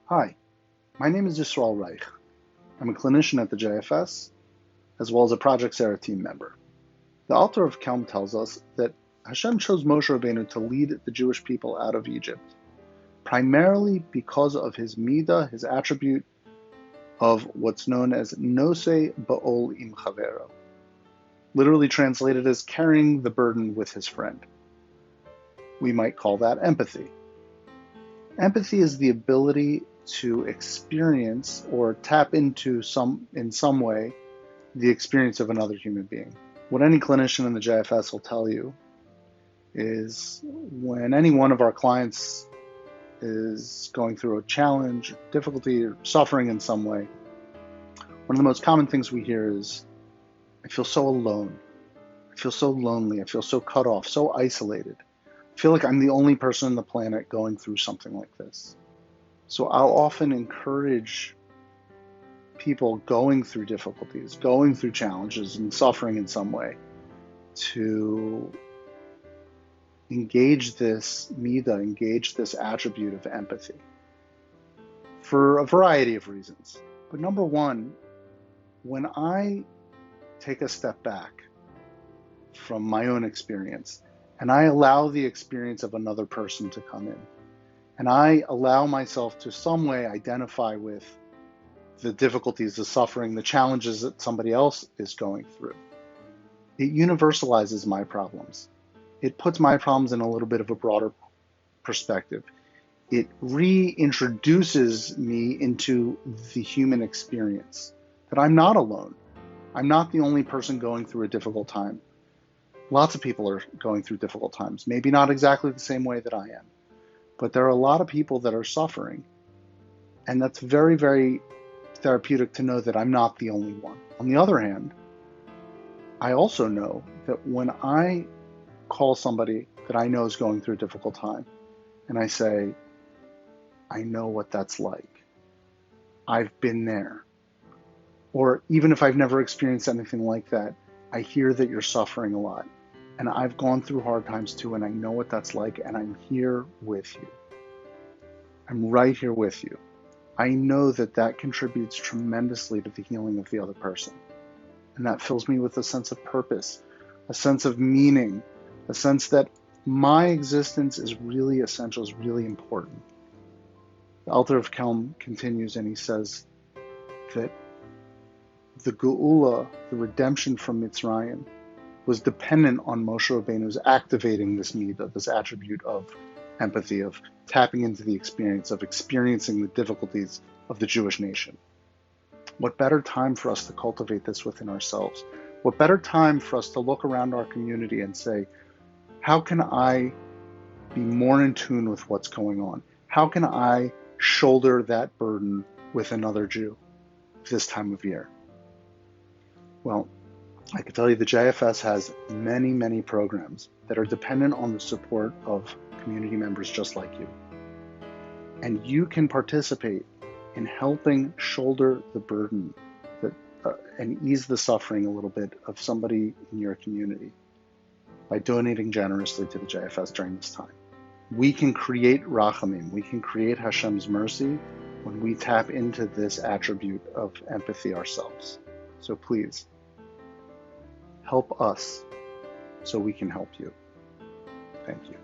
Hi, my name is Yisroel Reich. I'm a clinician at the JFS, as well as a Project Sarah team member. The author of Kelm tells us that Hashem chose Moshe Rabbeinu to lead the Jewish people out of Egypt, primarily because of his midah, his attribute of what's known as Nosei Ba'ol im Chavero, literally translated as carrying the burden with his friend. We might call that empathy. Empathy is the ability to experience or tap into in some way the experience of another human being. What any clinician in the JFS will tell you is when any one of our clients is going through a challenge, difficulty, or suffering in some way, one of the most common things we hear is, I feel so alone. I feel so lonely. I feel so cut off, so isolated. I feel like I'm the only person on the planet going through something like this. So I'll often encourage people going through difficulties, going through challenges and suffering in some way to engage this midah, engage this attribute of empathy for a variety of reasons. But number one, when I take a step back from my own experience and I allow the experience of another person to come in, and I allow myself to some way identify with the difficulties, the suffering, the challenges that somebody else is going through, it universalizes my problems. It puts my problems in a little bit of a broader perspective. It reintroduces me into the human experience, that I'm not alone. I'm not the only person going through a difficult time. Lots of people are going through difficult times, maybe not exactly the same way that I am. But there are a lot of people that are suffering. And that's very, very therapeutic to know that I'm not the only one. On the other hand, I also know that when I call somebody that I know is going through a difficult time and I say, I know what that's like. I've been there. Or even if I've never experienced anything like that, I hear that you're suffering a lot. And I've gone through hard times too, and I know what that's like, and I'm here with you. I'm right here with you. I know that that contributes tremendously to the healing of the other person. And that fills me with a sense of purpose, a sense of meaning, a sense that my existence is really essential, is really important. The author of Kelm continues and he says that the Geula, the redemption from Mitzrayim, was dependent on Moshe Rabbeinu's activating this midah, this attribute of empathy, of tapping into the experience, of experiencing the difficulties of the Jewish nation. What better time for us to cultivate this within ourselves? What better time for us to look around our community and say, how can I be more in tune with what's going on? How can I shoulder that burden with another Jew this time of year? Well, I can tell you the JFS has many, many programs that are dependent on the support of community members just like you. And you can participate in helping shoulder the burden and ease the suffering a little bit of somebody in your community by donating generously to the JFS during this time. We can create rachamim, we can create Hashem's mercy when we tap into this attribute of empathy ourselves. So please, help us so we can help you. Thank you.